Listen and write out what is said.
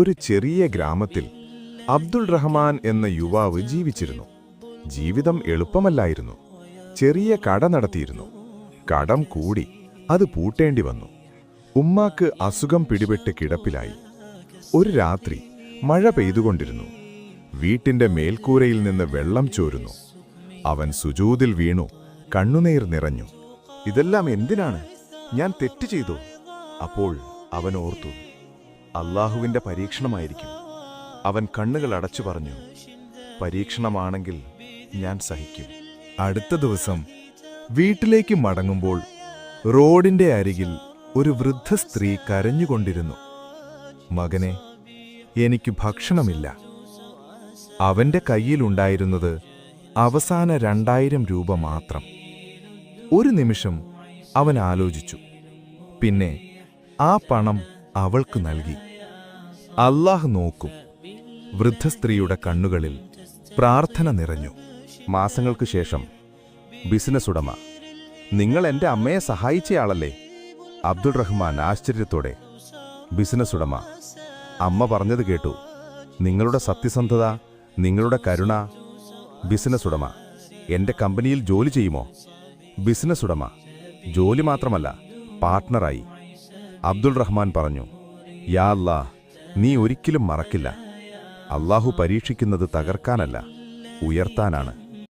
ഒരു ചെറിയ ഗ്രാമത്തിൽ അബ്ദുൾ റഹ്മാൻ എന്ന യുവാവ് ജീവിച്ചിരുന്നു. ജീവിതം എളുപ്പമല്ലായിരുന്നു. ചെറിയ കട നടത്തിയിരുന്നു. കടം കൂടി, അത് പൂട്ടേണ്ടി വന്നു. ഉമ്മാക്ക് അസുഖം പിടിപെട്ട് കിടപ്പിലായി. ഒരു രാത്രി മഴ പെയ്തുകൊണ്ടിരുന്നു. വീട്ടിന്റെ മേൽക്കൂരയിൽ നിന്ന് വെള്ളം ചോരുന്നു. അവൻ സുജൂദിൽ വീണു, കണ്ണുനീർ നിറഞ്ഞു. ഇതെല്ലാം എന്തിനാണ്? ഞാൻ തെറ്റ് ചെയ്തു. അപ്പോൾ അവൻ ഓർത്തു, അല്ലാഹുവിന്റെ പരീക്ഷണമായിരിക്കും. അവൻ കണ്ണുകൾ അടച്ചു പറഞ്ഞു, പരീക്ഷണമാണെങ്കിൽ ഞാൻ സഹിക്കും. അടുത്ത ദിവസം വീട്ടിലേക്ക് മടങ്ങുമ്പോൾ റോഡിന്റെ അരികിൽ ഒരു വൃദ്ധ സ്ത്രീ കരഞ്ഞുകൊണ്ടിരുന്നു. മകനെ, എനിക്ക് ഭക്ഷണമില്ല. അവന്റെ കയ്യിലുണ്ടായിരുന്നത് അവസാന 2000 രൂപ മാത്രം. ഒരു നിമിഷം അവൻ ആലോചിച്ചു. പിന്നെ ആ പണം അവൾക്ക് നൽകി. അല്ലാഹ് നോക്കും. വൃദ്ധസ്ത്രീയുടെ കണ്ണുകളിൽ പ്രാർത്ഥന നിറഞ്ഞു. മാസങ്ങൾക്കു ശേഷം ബിസിനസ് ഉടമ, നിങ്ങൾ എന്റെ അമ്മയെ സഹായിച്ചയാളല്ലേ? അബ്ദുൾ റഹ്മാൻ ആശ്ചര്യത്തോടെ, ബിസിനസ് ഉടമ, അമ്മ പറഞ്ഞത് കേട്ടു. നിങ്ങളുടെ സത്യസന്ധത, നിങ്ങളുടെ കരുണ. ബിസിനസ് ഉടമ, എന്റെ കമ്പനിയിൽ ജോലി ചെയ്യുമോ? ബിസിനസ് ഉടമ, ജോലി മാത്രമല്ല, പാർട്ട്ണറായി. അബ്ദുൾ റഹ്മാൻ പറഞ്ഞു, യാ അല്ലാഹ്, നീ ഒരിക്കലും മറക്കില്ല. അല്ലാഹു പരീക്ഷിക്കുന്നത് തകർക്കാനല്ല, ഉയർത്താനാണ്.